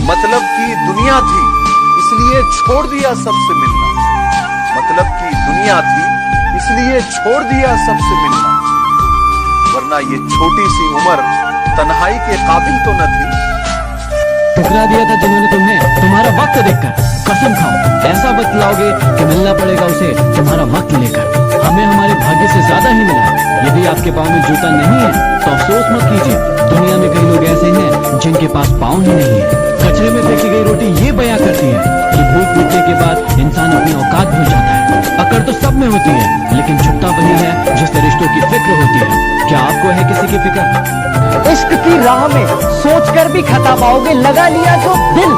मतलब की दुनिया थी इसलिए छोड़ दिया सबसे मिलना। मतलब की दुनिया थी इसलिए छोड़ दिया सबसे मिलना, वरना ये छोटी सी उम्र तन्हाई के काबिल तो न थी। ठुकरा दिया था जिन्होंने तुम्हें तुम्हारा वक्त देखकर। कसम खाओ ऐसा वक्त लाओगे कि मिलना पड़ेगा उसे तुम्हारा वक्त लेकर। हमें हमारे भाग्य से ज्यादा ही मिला है। यदि आपके पाँव में जूता नहीं है तो अफसोस मत कीजिए, दुनिया में कई लोग ऐसे हैं जिनके पास पाँव ही नहीं है। कचरे में फेंकी गई रोटी ये बयां करती है कि भूख मिटने के बाद इंसान अपनी औकात भूल जाता है। अकड़ तो सब में होती है लेकिन छुपता वही है जिससे रिश्तों की फिक्र होती है। क्या आपको है किसी की फिक्र? इश्क की राह में सोच कर भी खता पाओगे, लगा लिया जो दिल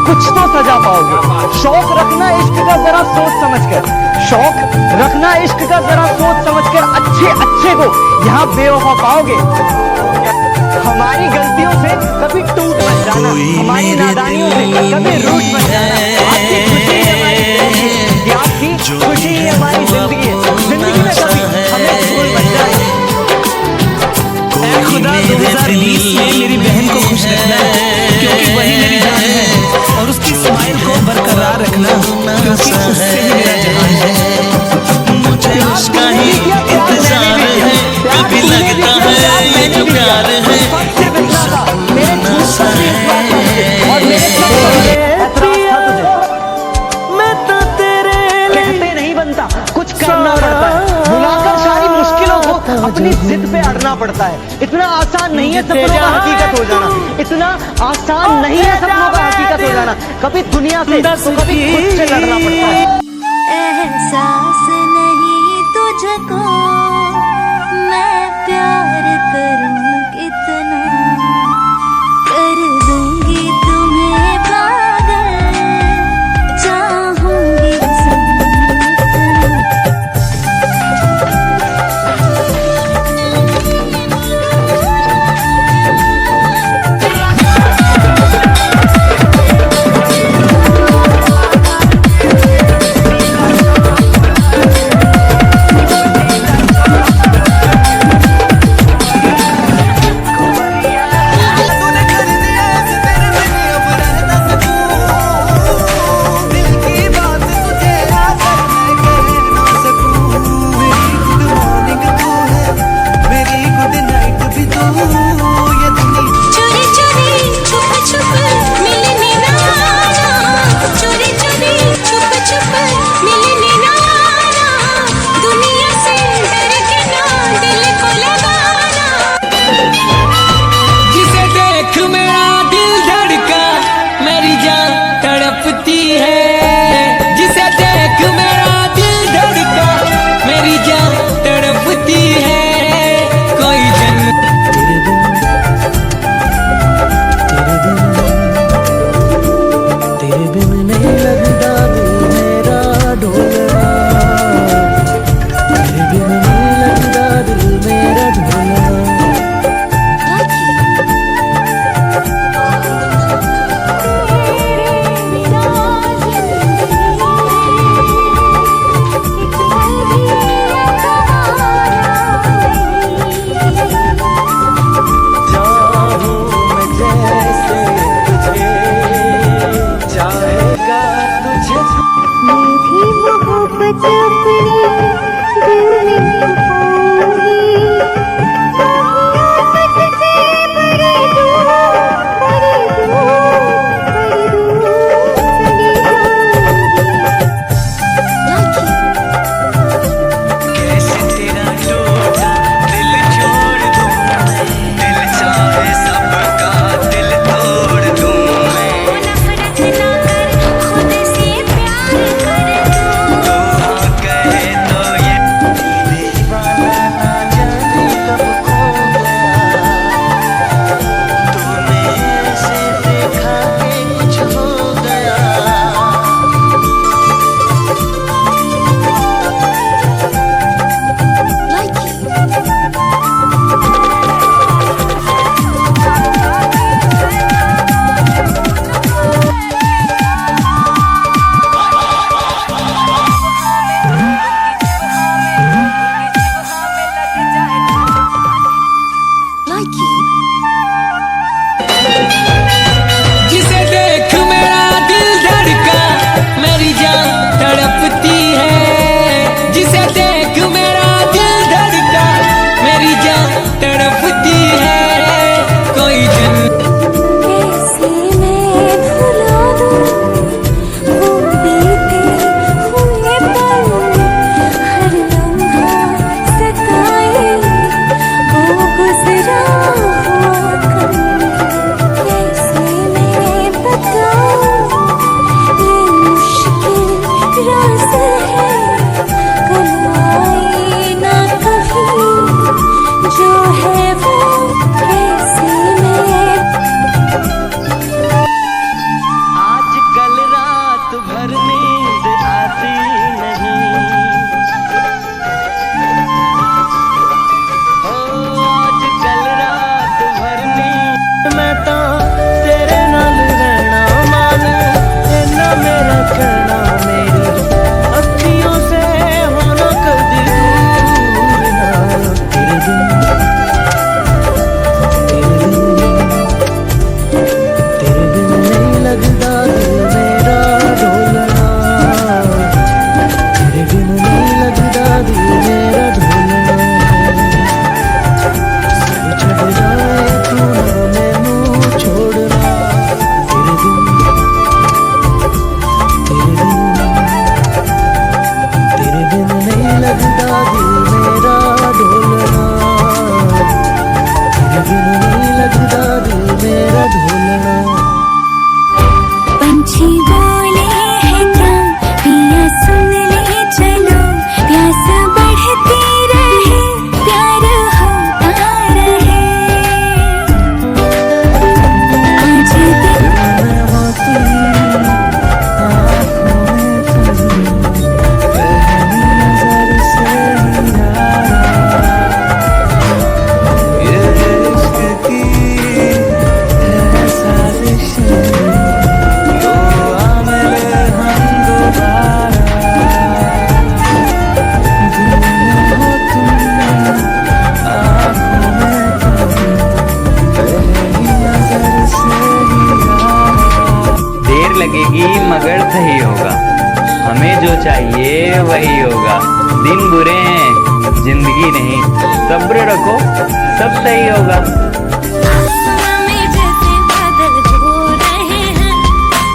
कुछ तो सजा पाओगे। शौक रखना इश्क का जरा सोच समझकर, शौक रखना इश्क का जरा सोच समझकर। अच्छे को यहाँ बेवफा पाओगे। हमारी गलतियों से कभी टूट मत जाना, हमारी नादानियों से कभी रूठ मत जाना। आपकी खुशी ही हमारी जिंदगी है, जिंदगी में कभी हमें भूल मत जाए। खुदा 2020 में मेरी बहन को खुश रखना, क्योंकि वही मेरी जान है, और उसकी स्माइल को बरकरार रखना, क्योंकि उससे ही मेरा जहान है। मुझे उसका ही इंतजार है, कभी लगता है ये जो प्यार है। मैं तो तेरे कहते नहीं बनता, कुछ करना पड़ता है। भुलाकर सारी मुश्किलों को अपनी जिद पे अड़ना पड़ता है। इतना आसान नहीं है सपनों का हकीकत हो जाना, इतना आसान नहीं है सपनों का हकीकत हो जाना। कभी दुनिया से तो कभी खुद से लड़ना पड़ता है। एहसास नहीं तुझको मैं प्यार करूं कितना, कर दूंगी तुम्हें पागल, चाहूंगी लगेगी मगर सही होगा। हमें जो चाहिए वही होगा। दिन बुरे हैं जिंदगी नहीं, सब्र रखो सब सही होगा। हमें जैसे पागल हो रहे हैं,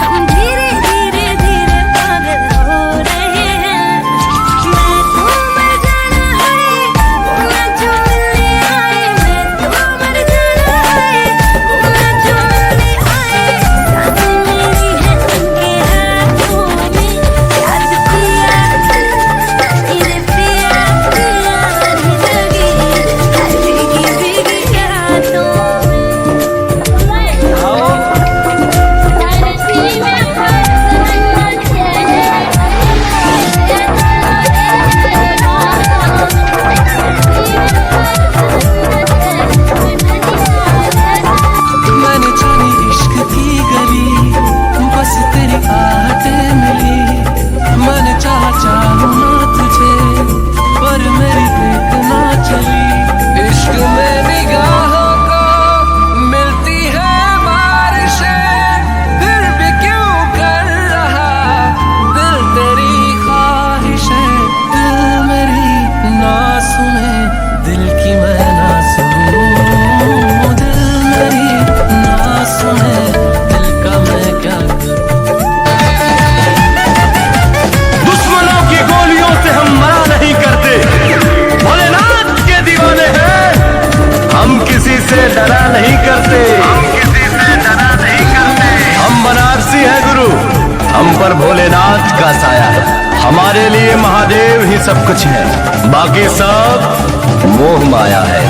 हम धीरे धीरे धीरे पागल हो रहे हैं। मैं तो मर जाना है, वो जो मिलने आए। मैं तो मर जाना है, वो जो मिलने आए। सांसें मेरी हैं उनके हाथों में, याद पिया तेरे पिया पिया लगी हर भीगी रातों में। मैंने जानी इश्क की गली, बस तेरी आहट मिली। मैंने चाहूं ना तुझे, पर मेरी देख ना चली। इश्क में निगाहों को मिलती है बारिशें, फिर भी क्यों कर रहा दिल तेरी ख्वाहिशें। दिल मेरी ना सुने, दिल की मैं ना सुनूं। दिल मेरी ना सुने, दिल का मैं क्या करूं। दुश्मनों की गोलियों से हम मरा नहीं करते, भोलेनाथ के दीवाने हैं हम, किसी से डरा नहीं करते। हम बनारसी हैं गुरु, हम पर भोलेनाथ का साया है। हमारे लिए महादेव ही सब कुछ है, बाकी सब मोह माया है।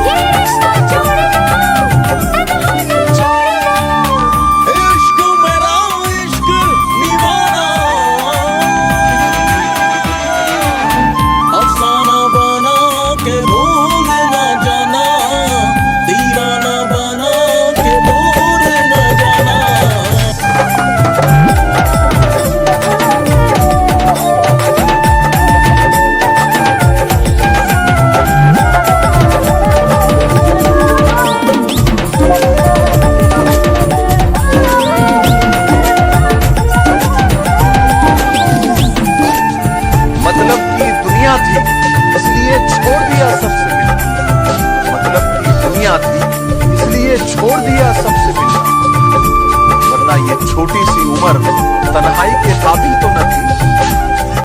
ये रिश्ता छोड़ दो, तन्हाई छोड़ दो। मतलब की दुनिया थी इसलिए छोड़ दिया सबसे मिलना। मतलब की दुनिया थी इसलिए छोड़ दिया सबसे मिलना, वरना ये छोटी सी उम्र तन्हाई के काबिल तो न थी।